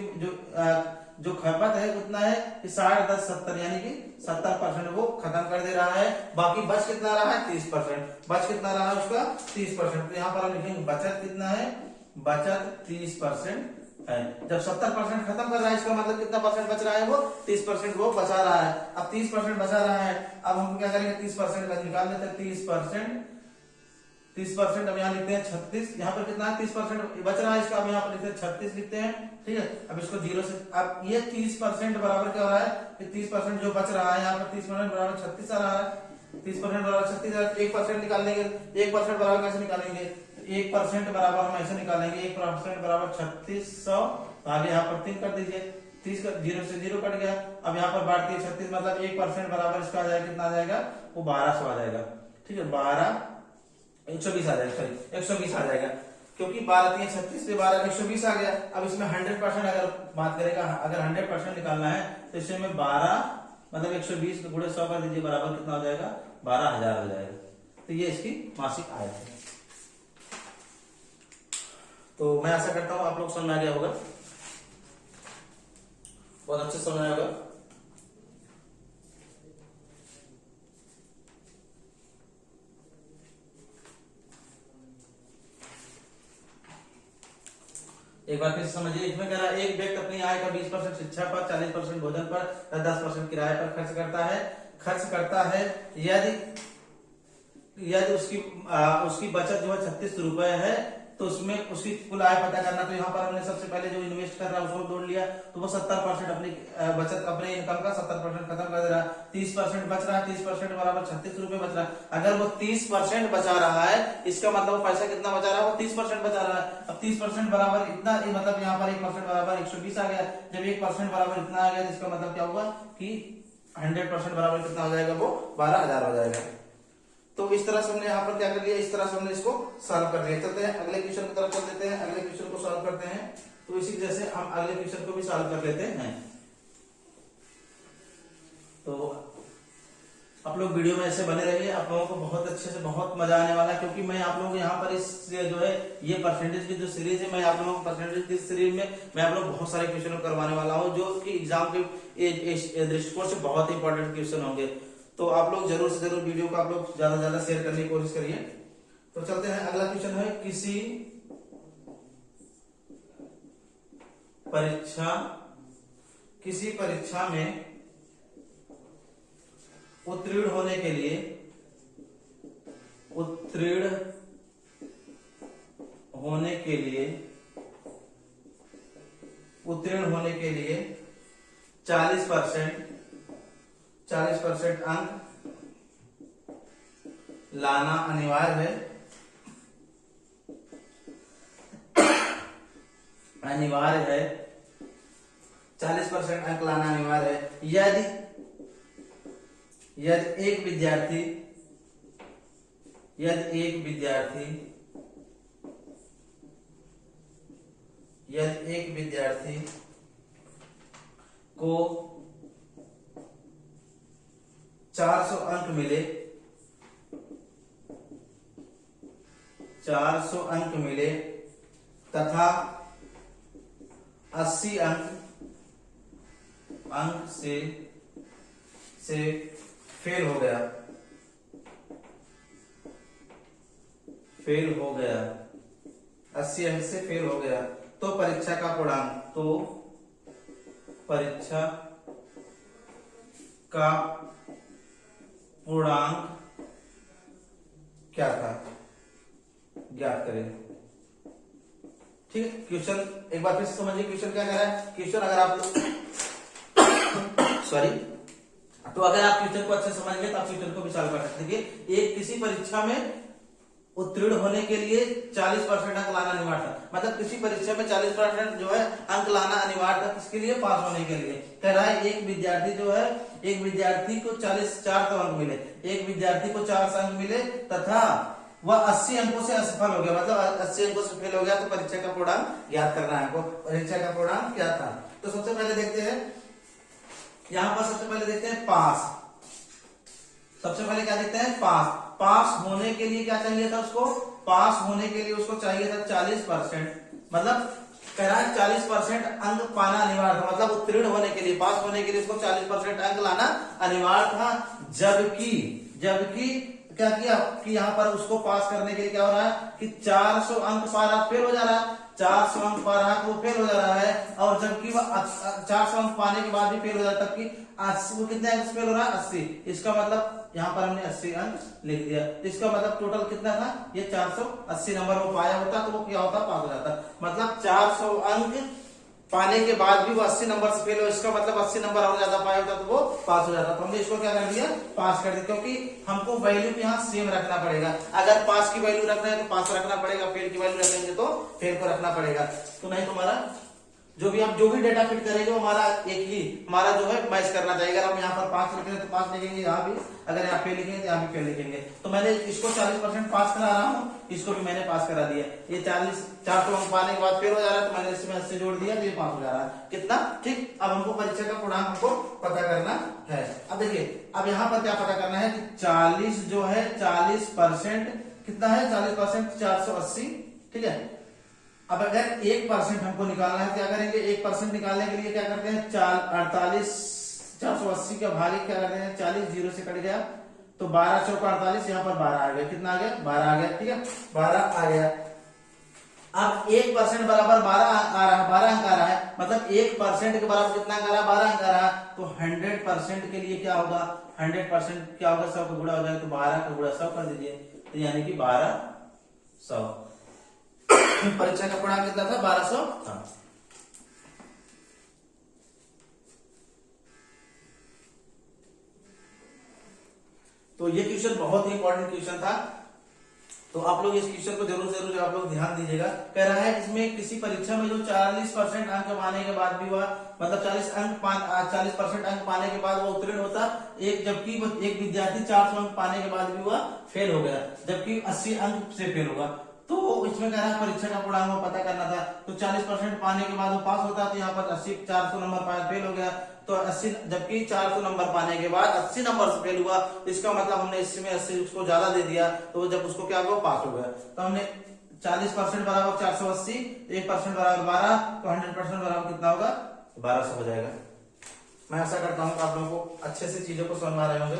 जो खपत है उतना है कि 60 10 70, यानी कि 70% वो खत्म कर दे रहा है। बाकी बच कितना रहा है, 30%। बच कितना रहा है उसका, 30%। तो यहाँ पर हम लिखेंगे बचत कितना है, बचत 30% है। जब 70% खत्म कर रहा है इसका मतलब कितना परसेंट बच रहा है, वो 30% वो बचा रहा है। अब 30% बचा रहा है, अब हम क्या करेंगे, 30% का निकाल लेते हैं। 30% अब यहाँ लिखते हैं 36, यहाँ पर कितना है 30% बच रहा है इसका, अब यहाँ पर लिखते हैं 36 लिखते हैं। ठीक है, अब इसको 0 से, अब ये 30% बराबर क्या हो रहा है कि 30% जो बच रहा है यहाँ पर 30% बराबर 36 आ रहा है। 30% बराबर 36 1% निकालेंगे, 1% बराबर कैसे निकालेंगे, 1% बराबर हम ऐसे निकालेंगे, 1% बराबर 3600 आगे यहाँ पर 3 कर दीजिए, 30 का 0 से 0 कट गया। अब यहाँ पर बांट दिए 36, मतलब 1% बराबर इसका आ जाएगा, कितना आ जाएगा, वो 1200 आ जाएगा। ठीक है, 120 आ जाएगा, सॉरी 120 आ जाएगा, क्योंकि 12 3 36 से 12 120 आ गया। अब इसमें 100% अगर बात करेगा, अगर 100% निकालना है तो इसमें 12 मतलब 120 गुणे 100 कर दीजिए, बराबर कितना हो जाएगा, 12000 हो जाएगा। तो ये इसकी मासिक आय है। तो मैं आशा करता हूं आप लोग समझ आ गया होगा। बहुत अच्छे से समझ आया होगा। एक बार फिर समझिए, इसमें कह रहा है एक व्यक्ति अपनी आय का 20% शिक्षा पर, 40% भोजन पर, 10% किराए पर खर्च करता है। यदि यदि उसकी बचत जो है 36 रुपए है, तो उसमें उसकी कुल आय पता करना। तो यहाँ पर हमने सबसे पहले जो इन्वेस्ट कर रहा है उसको जोड़ लिया, तो वो 70% अपनी बचत, अपने इनकम का 70% खत्म कर दे रहा है। 30% बच रहा है, 30% बराबर 36 रुपए बच रहा है। अगर वो 30% बचा रहा है, इसका मतलब वो पैसा कितना बचा रहा है, वो 30% बचा रहा है। अब 30% बराबर इतना, मतलब यहाँ पर 1% बराबर 120 आ गया। जब 1% बराबर इतना आ गया, इसका मतलब क्या हुआ कि 100% बराबर कितना हो जाएगा, वो 12,000 हो जाएगा। तो इस तरह से हमने यहाँ पर क्या कर लिया, इस तरह से हमने इसको सॉल्व कर लिया। चलते हैं अगले क्वेश्चन की तरफ, चल देते हैं, अगले क्वेश्चन को सॉल्व करते हैं। तो इसी जैसे हम अगले क्वेश्चन को भी सॉल्व कर लेते हैं। तो आप लोग वीडियो में ऐसे बने रहिए, आप लोगों को बहुत अच्छे से बहुत मजा आने वाला है, क्योंकि मैं आप लोगों को यहाँ पर इस जो है ये परसेंटेज की जो सीरीज है, मैं आप लोगों को परसेंटेज की सीरीज में मैं आप लोग बहुत सारे क्वेश्चन करवाने वाला हूँ, जो कि एग्जाम के दृष्टिकोण से बहुत इंपॉर्टेंट क्वेश्चन होंगे। तो आप लोग जरूर से जरूर वीडियो को आप लोग ज्यादा से ज्यादा शेयर करने की कोशिश करिए। तो चलते हैं, अगला क्वेश्चन है, किसी परीक्षा में उत्तीर्ण होने के लिए 40% अंक लाना अनिवार्य है। 40% अंक लाना अनिवार्य है। यदि एक विद्यार्थी को 400 अंक मिले तथा 80 अंक से फेल हो गया, 80 अंक से फेल हो गया, तो परीक्षा का पूर्णांक क्या था, ज्ञात करें। ठीक है, क्वेश्चन एक बार फिर से समझिए, क्वेश्चन क्या कह रहा है। क्वेश्चन अगर आप सॉरी तो अगर आप क्वेश्चन को अच्छे समझेंगे तो आप क्वेश्चन को भी सॉल्व कर सकते हैं। एक किसी परीक्षा में उत्तीर्ण होने के लिए 40% अंक लाना अनिवार्य था, मतलब किसी परीक्षा में 40% जो है अंक लाना अनिवार्य था, किसके लिए, पास होने के लिए। कह रहा है एक विद्यार्थी को 4 अंक मिले, एक विद्यार्थी को 4 अंक मिले तथा वह 80 अंकों से असफल हो गया, मतलब 80 अंकों से फेल हो गया, तो परीक्षा का पूर्णांक ज्ञात करना है हमको। परीक्षा का पूर्णांक क्या था, तो सबसे पहले देखते हैं, यहाँ पर सबसे पहले देखते हैं पास। सबसे पहले क्या देखते हैं, पास होने के लिए क्या चाहिए था उसको, पास होने के लिए उसको चाहिए था 40%, मतलब कह रहा है 40% अंक पाना अनिवार्य था, मतलब उत्तीर्ण होने के लिए, पास होने के लिए उसको 40% अंक लाना अनिवार्य था। जबकि क्या किया कि यहाँ पर उसको पास करने के लिए क्या हो रहा है कि 400 अंक पा रहा, फेल हो जा रहा है, 400 अंक पा रहा तो फेल हो जा रहा है, और जबकि वह 400 अंक पाने के बाद भी फेल हो जाता है, तब 80 वो कितने अंक फेल हो रहा है, 80। इसका मतलब यहाँ पर हमने 80 अंक लिख दिया, इसका मतलब टोटल कितना था, ये 480 नंबर वो पाया होता तो वो क्या होता, पास हो जाता। मतलब 400 अंक पाने के बाद भी वो 80 नंबर से फेल हो, इसका मतलब 80 नंबर और ज्यादा पाया होता तो वो पास हो जाता। तो हमने इसको क्या कर दिया, पास कर दिया, क्योंकि हमको वैल्यू यहाँ सेम रखना पड़ेगा। अगर पास की वैल्यू रखना है तो पास रखना पड़ेगा, फेल की वैल्यू रखेंगे तो फेल को रखना पड़ेगा। तो नहीं तुम्हारा जो भी डेटा फिट करेंगे वो हमारा एक ही हमारा जो है मैच करना चाहिए। अगर हम यहाँ पर 5 लिखेंगे तो 5 लिखेंगे, यहाँ भी अगर यहाँ फेल लिखेंगे तो यहाँ भी फेल लिखेंगे। तो मैंने इसको 40% पास करा रहा हूँ, इसको भी मैंने पास करा दिया। ये 400 अंक पाने के बाद फेल हो जा रहा है, तो मैंने इसमें 80 जोड़ दिया तो ये पास हो जा रहा है। कितना, ठीक। अब हमको परीक्षा का पूर्णांक हमको पता करना है। अब देखिए, अब यहाँ पर क्या पता करना है कि 40 जो है 40% कितना है, 40% 480, ठीक है। अब अगर 1% हमको निकालना है, क्या करेंगे? 1% निकालने के लिए क्या करते हैं? 48 480 का भागे क्या करते हैं? 40 जीरो से कट गया तो 12 चौका 48, यहाँ पर 12 आ गया। कितना आ गया? 12 आ गया। ठीक है, 12 आ गया। अब 1% बराबर 12 आ रहा है, 12 अंक आ रहा है, मतलब 1% के बराबर कितना अंक आ रहा है? 12 अंक आ रहा है। तो 100% के लिए क्या होगा? 100% क्या होगा? 100 का गुणा हो जाएगा, तो 12 का गुणा 100 कर दीजिए, तो यानी कि 1200। परीक्षा का पूर्णांक कितना था? 1200 था। तो ये क्वेश्चन बहुत ही इंपॉर्टेंट क्वेश्चन था, तो आप लोग इस क्वेश्चन को जरूर जरूर आप लोग ध्यान दीजिएगा। कह रहा है इसमें किसी परीक्षा में जो 40% अंक पाने के बाद भी हुआ, मतलब 40% अंक पाने के बाद वो उत्तीर्ण होता, एक जबकि एक विद्यार्थी 400 अंक पाने के बाद भी हुआ फेल हो गया, जबकि 80 अंक से फेल होगा। तो इसमें कह रहा है परीक्षा का पूर्णांक वो पता करना था। तो 40% पाने के बाद वो पास होता, तो यहाँ पर 400 नंबर पाया, फेल हो गया। तो 80, जबकि 400 नंबर पाने के बाद 80 नंबर से फेल हुआ, इसका मतलब हमने इसमें 80 उसको ज्यादा दे दिया, तो जब उसको क्या हुआ? पास हो गया। तो हमने 40% बराबर 480, 1% बराबर 12, तो 100% बराबर कितना होगा? 1200 हो जाएगा। मैं आशा करता हूँ आप लोगों को अच्छे से चीजों को समझ में आ रहे होंगे।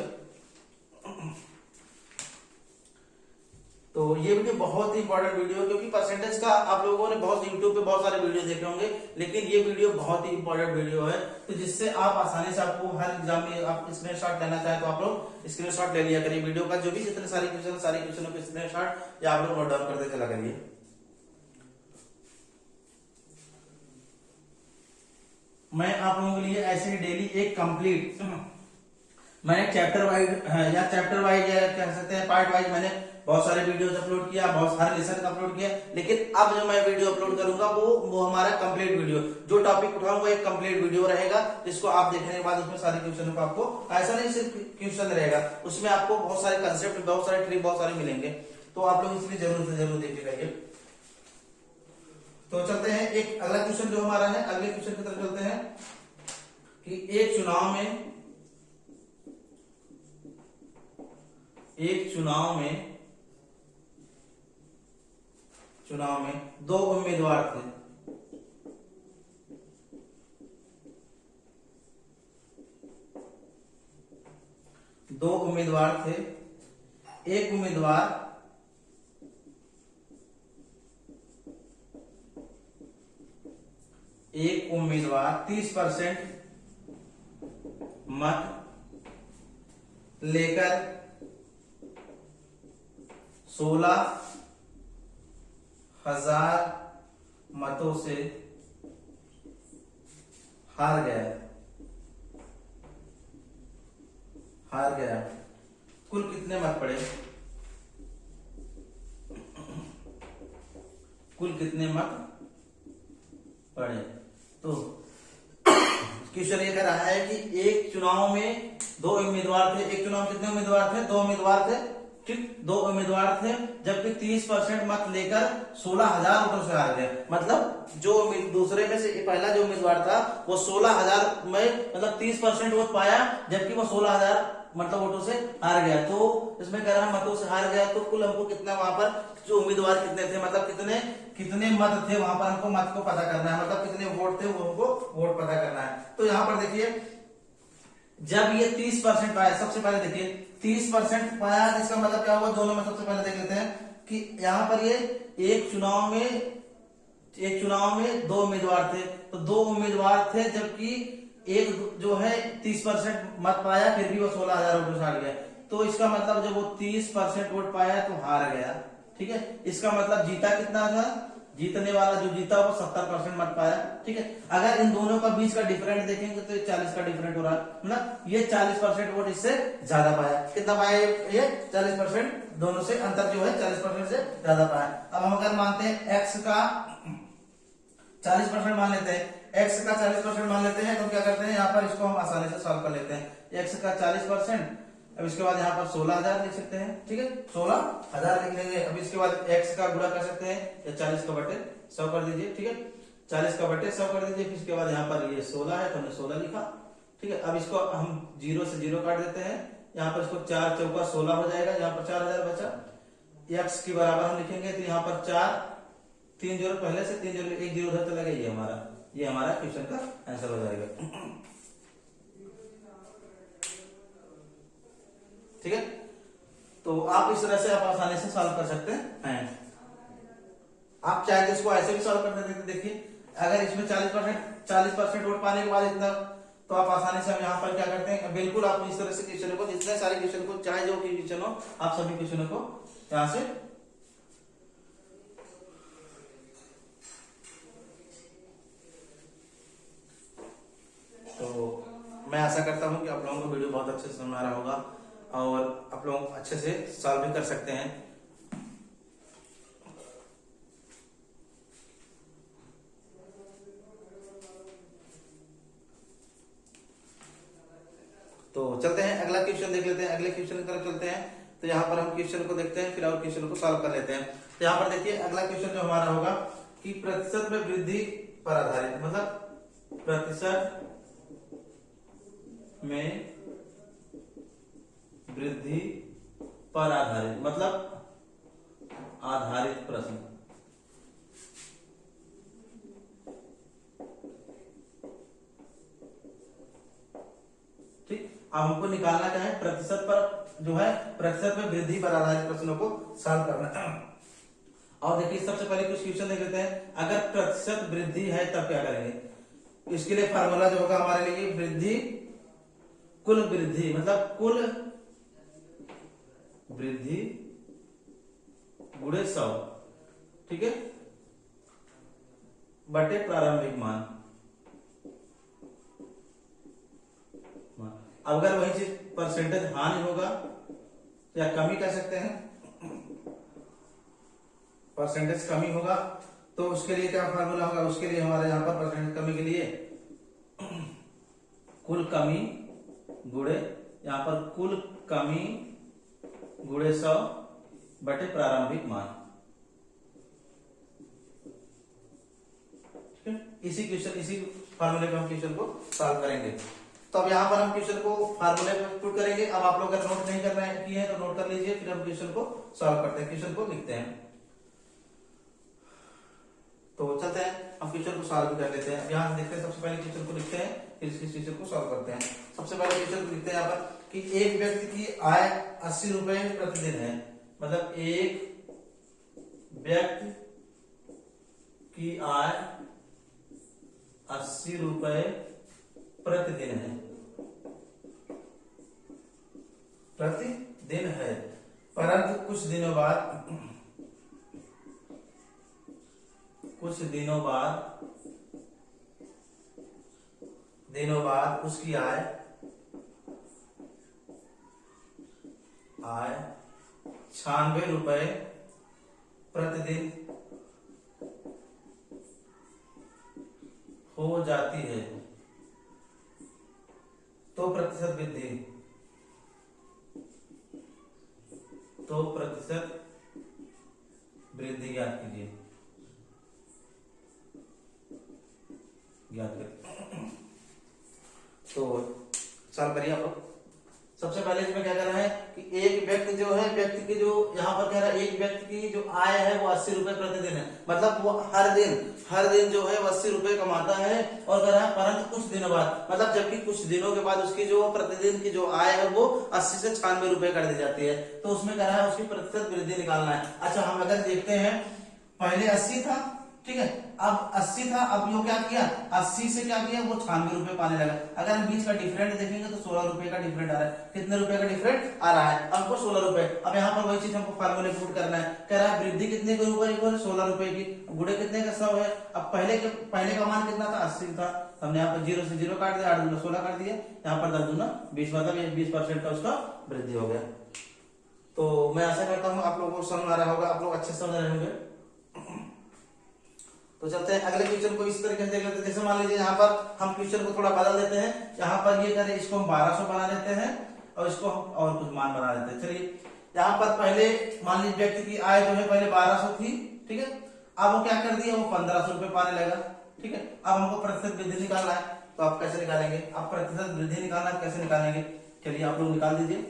तो ये वीडियो बहुत ही इंपॉर्टेंट वीडियो है, क्योंकि परसेंटेज का आप लोगों ने बहुत यूट्यूब पे बहुत सारे वीडियो देखे होंगे, लेकिन ये वीडियो बहुत ही इंपॉर्टेंट वीडियो है, तो जिससे आप आसानी से, आपको हर एग्जाम में आप स्क्रीनशॉट लेना चाहे तो आप लोग स्क्रीनशॉट ले लिया करिए वीडियो का, जो भी जितने सारे क्वेश्चनों के स्क्रीनशॉट या आप लोग नोट डाउन करते चला करिए। मैं आप लोगों के लिए ऐसे ही डेली एक कंप्लीट, मैंने चैप्टर वाइज या कह सकते हैं पार्ट वाइज मैंने बहुत सारे वीडियोस अपलोड किया, बहुत सारे लेसन अपलोड किया, लेकिन अब जो मैं वीडियो अपलोड करूंगा वो हमारा कंप्लीट वीडियो, जो टॉपिक उठाऊंगा एक कंप्लीट वीडियो रहेगा, जिसको आप देखने के बाद उसमें सारे क्वेश्चनों को आपको, ऐसा नहीं सिर्फ क्वेश्चन रहेगा, उसमें आपको बहुत सारे कंसेप्ट, बहुत सारे ट्रिक, बहुत सारे मिलेंगे, तो आप लोग इसमें जरूर से जरूर देखिएगा। तो चलते हैं एक अगला क्वेश्चन जो हमारा है, अगले क्वेश्चन की तरफ चलते हैं कि एक चुनाव में दो उम्मीदवार थे, एक उम्मीदवार 30% मत लेकर 16,000 मतों से हार गया। कुल कितने मत पड़े? तो क्वेश्चन ये कह रहा है कि एक चुनाव में दो उम्मीदवार थे, एक चुनाव में कितने उम्मीदवार थे? 2 उम्मीदवार थे, ठीक, 2 उम्मीदवार थे, जबकि 30% मत लेकर 16,000 वोटों से हार गए। मतलब जो दूसरे में से पहला जो उम्मीदवार था वो 16,000 में, मतलब 30% वोट पाया, जबकि वो 16,000 मतलब वोटों से हार गया। तो इसमें कह रहा है मतों से हार गया, तो कुल हमको कितना, वहां पर जो उम्मीदवार कितने थे, मतलब कितने मत थे, वहां पर हमको मत को पता करना है, मतलब कितने वोट थे वो हमको वोट पता करना है। तो यहाँ पर देखिए, जब ये 30% पाया, सबसे पहले देखिए 30% पाया, इसका मतलब क्या हुआ? दोनों में सबसे पहले देख लेते हैं कि यहाँ पर ये एक चुनाव में 2 उम्मीदवार थे, तो 2 उम्मीदवार थे, जबकि एक जो है 30% मत पाया, फिर भी वो 16,000 वोटों से हार गया। तो इसका मतलब जब वो 30% वोट पाया तो हार गया, ठीक है। इसका मतलब जीता कितना था? जीतने वाला जो जीता वो 70% मत पाया, ठीक है। अगर इन दोनों का बीच का डिफरेंट देखेंगे तो 40 का डिफरेंट हो रहा है, मतलब ये 40% वोट इससे ज्यादा पाया। कितना पाया ये? 40%, दोनों से अंतर जो है 40% से ज्यादा पाया। अब हम अगर मानते हैं x का 40% मान लेते हैं, x का 40% मान लेते हैं, तो क्या करते हैं, यहाँ पर इसको हम आसानी से सॉल्व कर लेते हैं। x का 40%, अब इसके बाद यहाँ पर 16,000 लिख सकते हैं, ठीक है, 16,000 लिख लेंगे। अब इसके बाद x का गुणा कर सकते हैं, या 40 का बटे 100 कर दीजिए, ठीक है, 40 का बटे 100 कर दीजिए। फिर इसके बाद यहाँ पर ये 16 है, तो हमने 16 लिखा, ठीक है। अब इसको हम 0 से 0 काट देते हैं, यहाँ पर इसको 4 चौका 16 हो जाएगा, यहाँ पर 4,000 बचा। x के बराबर हम लिखेंगे, तो यहाँ पर 4 3 जीरो पहले से, 3 जीरो, 1 जीरो उधर चला गया, ये हमारा क्वेश्चन का आंसर हो जाएगा। ठीक है, तो आप इस तरह से आप आसानी से सॉल्व कर सकते हैं। आप चाहे तो इसको ऐसे भी सॉल्व कर सकते हैं। देखिए अगर इसमें 40% वोट पाने के बाद इतना, तो आप आसानी से हम यहाँ पर क्या करते हैं, बिल्कुल आप इस तरह से क्वेश्चन को, जितने सारे क्वेश्चन को, चाहे जो क्वेश्चन हो, आप सभी क्वेश्चनों को यहाँ से तो मैं आशा करता हूँ कि आप लोगों को वीडियो बहुत अच्छे से समझ आ रहा होगा और आप लोग अच्छे से सॉल्व भी कर सकते हैं। तो चलते हैं अगला क्वेश्चन देख लेते हैं, अगले क्वेश्चन की तरफ चलते हैं। तो यहाँ पर हम क्वेश्चन को देखते हैं, फिर और क्वेश्चन को सॉल्व कर लेते हैं। तो यहाँ पर देखिए अगला क्वेश्चन जो हमारा होगा कि प्रतिशत में वृद्धि पर आधारित, मतलब प्रतिशत में वृद्धि पर आधारित, मतलब आधारित प्रश्न। ठीक, अब हमको निकालना क्या है, प्रतिशत पर जो है, प्रतिशत में वृद्धि पर आधारित प्रश्नों को सॉल्व करना है। और देखिए सबसे पहले कुछ क्वेश्चन देख लेते हैं। अगर प्रतिशत वृद्धि है तब क्या करेंगे, इसके लिए फार्मूला जो होगा हमारे लिए, वृद्धि कुल वृद्धि, मतलब कुल वृद्धि गुणे 100, ठीक है, बटे प्रारंभिक मान। अगर वही चीज परसेंटेज हानि होगा या कमी कह सकते हैं, परसेंटेज कमी होगा, तो उसके लिए क्या फार्मूला होगा, उसके लिए हमारे यहाँ पर परसेंटेज कमी के लिए कुल कमी गुणे, यहाँ पर कुल कमी गुणे 100 बटे प्रारंभिक मान। ठीक है, इसी फार्मूले पे हम क्वेश्चन को सॉल्व करेंगे। तो अब यहाँ पर हम क्वेश्चन को फार्मूले पे पुट करेंगे। अब आप लोग अगर नोट नहीं कर रहे हैं किए हैं तो नोट कर लीजिए, फिर हम क्वेश्चन को सॉल्व करते हैं, क्वेश्चन को लिखते हैं। तो चलते हैं हम क्वेश्चन को सॉल्व कर लेते हैं। यहाँ देखते हैं, सबसे पहले क्वेश्चन को लिखते हैं, फिर इस क्वेश्चन को सॉल्व करते हैं। सबसे पहले क्वेश्चन को लिखते हैं यहाँ पर कि एक व्यक्ति की आय 80 रुपए प्रतिदिन है, मतलब एक व्यक्ति की आय 80 रुपए प्रतिदिन है, प्रतिदिन है, परंतु कुछ दिनों बाद उसकी आय 96 रुपए प्रतिदिन हो जाती है, तो प्रतिशत वृद्धि ज्ञात कीजिए, ज्ञात करिए। तो सॉल्व करिए आप लोग। सबसे पहले इसमें क्या करना है कि एक व्यक्ति जो है, व्यक्ति की जो यहाँ पर कह रहा है, एक व्यक्ति की जो आय है वो 80 रुपए प्रतिदिन है, मतलब वो हर दिन जो है 80 रुपए कमाता है, और कह रहा है परंतु कुछ दिनों बाद, मतलब जबकि कुछ दिनों के बाद उसकी जो प्रतिदिन की जो आय है वो 80 से 96 रुपए कर दी जाती है। तो उसमें कह रहा है उसकी प्रतिशत वृद्धि निकालना है। अच्छा, हम अगर देखते हैं, पहले 80 था, ठीक है, अब 80 था, अब यो क्या किया, 80 से क्या किया, वो 96 रुपए पाने लगा। अगर हम बीच का डिफरेंट देखेंगे तो 16 रुपए का डिफरेंट आ रहा है। कितने रुपए का डिफरेंट आ रहा है, हमको 16 रुपए। अब यहाँ पर वही चीज हमको फार्मूले पुट करना है। कह रहा है वृद्धि कितने के ऊपर, 16 रुपए की, गुणे कितने का 100 है। अब पहले का मान कितना था, 80 था, हमने यहाँ पर 0 से 0 काट दिया, 8 दूना 16 काट दिया, यहाँ पर 10 दूना 20, मतलब 20% का उसका वृद्धि हो गया। तो मैं आशा करता हूँ आप लोगों को समझ आ रहा होगा, आप लोग अच्छे से समझ रहे होंगे। तो चलते हैं अगले क्वेश्चन को इस तरीके से देख लेते हैं। जैसे मान लीजिए यहाँ पर हम क्वेश्चन को थोड़ा बदल देते हैं, यहाँ पर ये करें, इसको हम 1200 बना देते हैं और इसको हम और कुछ मान बना देते हैं। चलिए, यहाँ पर पहले मान लीजिए व्यक्ति की आय जो है पहले 1200 थी, ठीक है, अब वो क्या कर दिया, वो 1500 रुपए पाने लगा, ठीक है। अब हमको प्रतिशत वृद्धि निकालना है, तो आप कैसे निकालेंगे, अब प्रतिशत वृद्धि निकालना है, कैसे निकालेंगे, चलिए आप लोग निकाल दीजिए,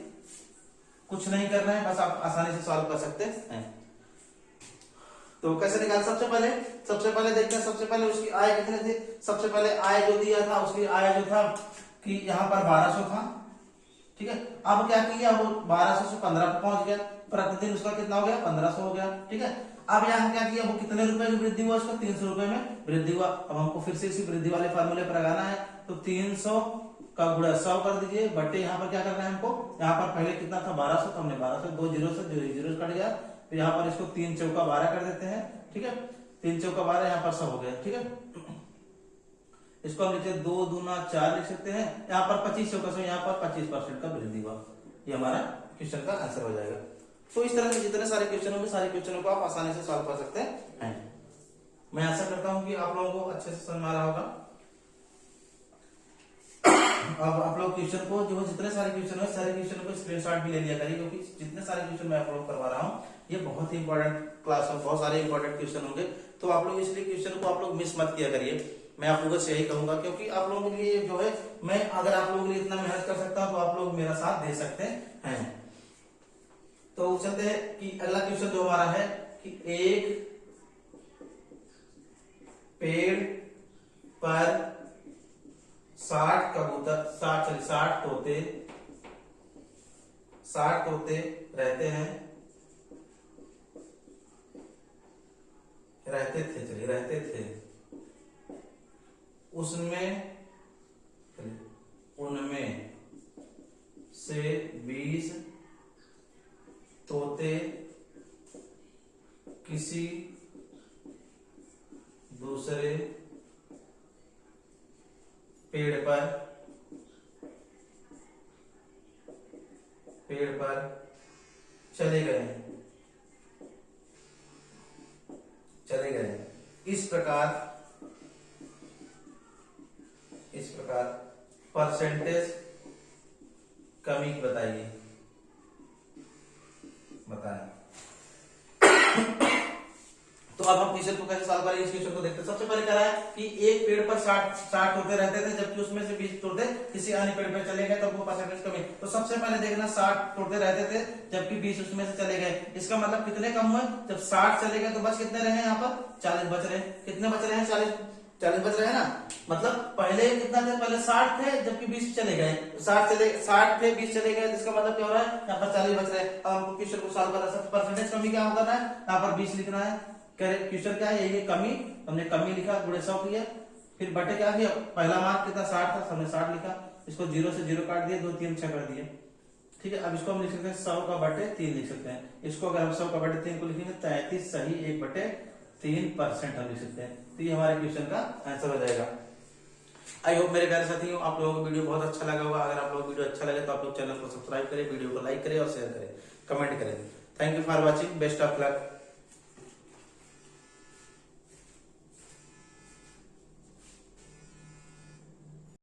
कुछ नहीं करना है, बस आप आसानी से सॉल्व कर सकते हैं। तो कैसे निकाल, सबसे पहले देखते हैं, सबसे पहले उसकी आय कितने थी। सबसे पहले आय जो दिया था, उसकी आय जो था कि यहाँ पर 1200 था, ठीक है। अब क्या किया, वो 1200 से 15 पे पहुंच गया, प्रतिदिन उसका कितना हो गया, 1500 हो गया, ठीक है। अब यहाँ क्या किया, वो कितने रुपए की वृद्धि हुआ, उसका 300 रुपए में वृद्धि हुआ। अब हमको फिर से इसी वृद्धि वाले फार्मूले पर लगाना है, तो 300 का गुणा 100 कर दीजिए, बटे यहाँ पर क्या करना है हमको, यहाँ पर पहले कितना था 1200, तो हमने 1200 दो जीरो से जीरो कट गया, तो यहाँ पर इसको 3 चौका 12 कर देते हैं, ठीक है। 3 चौका 12 यहाँ पर 100 हो गया, ठीक है। इसको हम लिखते 2 दूना 4 लिख सकते हैं, यहाँ पर 25 चौका 100, यहाँ पर 25% का वृद्धि हुआ। ये हमारा क्वेश्चन का आंसर हो जाएगा। तो इस तरह से जितने सारे क्वेश्चन होंगे, सारे क्वेश्चनों को आप आसानी से सॉल्व कर सकते हैं। मैं आशा करता हूं कि आप लोगों को अच्छे से समझ आ रहा होगा। अब आप लोग क्वेश्चन को, जो जितने सारे क्वेश्चन है, सारे क्वेश्चन को स्क्रीनशॉट भी ले लिया करिए, क्योंकि जितने सारे क्वेश्चन मैं आप लोग करवा रहा हूँ, ये बहुत ही इंपॉर्टेंट क्लास में बहुत सारे इंपॉर्टेंट क्वेश्चन होंगे। तो आप लोग इसलिए क्वेश्चन को आप लोग मिस मत किया करिए, मैं आप लोगों से यही कहूंगा, क्योंकि आप लोगों के लिए जो है, मैं अगर आप लोगों के लिए इतना मेहनत कर सकता हूं, तो आप लोग मेरा साथ दे सकते हैं। तो चलते हैं कि अगला क्वेश्चन जो हमारा है कि एक पेड़ पर 60 कबूतर 60 तोते रहते हैं, रहते थे, उनमें से 20 तोते किसी दूसरे पेड़ पर चले गए। इस प्रकार परसेंटेज कमी बताइए। तो अब हम क्वेश्चन को कैसे सॉल्व करेंगे, इस क्वेश्चन को देखते हैं। सबसे पहले कह रहा है कि एक पेड़ पर 60 तोते रहते थे, जबकि उसमें से 20 तोते किसी अन्य पेड़ पर चले गए, तो वो परसेंटेज कमी। तो सबसे पहले देखना 60 तोते रहते थे, जबकि 20 उसमें से चले गए, इसका मतलब कितने कम हुए, जब 60 चले गए तो बच कितने रहे, यहाँ पर 40 बच रहे हैं। कितने बच रहे हैं, 40 बच रहे हैं ना। मतलब पहले कितना थे, पहले 60 थे, जबकि 20 चले गए, 60 थे 20 चले गए, इसका मतलब क्या हो रहा है, यहाँ पर 40 बच रहे हैं। अब हमको क्वेश्चन को सॉल्व करना है, परसेंटेज कमी क्या करना है, यहाँ पर 20 लिखना है। क्वेश्चन क्या है, ये कमी, हमने कमी लिखा, गुणे 100 किया, फिर बटे क्या किया, पहला मार्क कितना 60 था, हमने 60 लिखा, इसको 0 से 0 काट दिया, 2 3 6 कर दिए, ठीक है। अब इसको हम लिख सकते हैं 100 का बटे 3 लिख सकते हैं। इसको अगर हम 100 का बटे 3 को लिखेंगे, 33 सही 1/3% हम लिख सकते हैं। तो ये हमारे क्वेश्चन का आंसर हो जाएगा। आई होप मेरे प्यारे साथियों, आप लोगों को वीडियो बहुत अच्छा लगा होगा। अगर आप लोगों को वीडियो अच्छा लगे तो आप लोग चैनल को सब्सक्राइब करें, वीडियो को लाइक करें और शेयर करें, कमेंट करें। Thank you for watching, best of luck.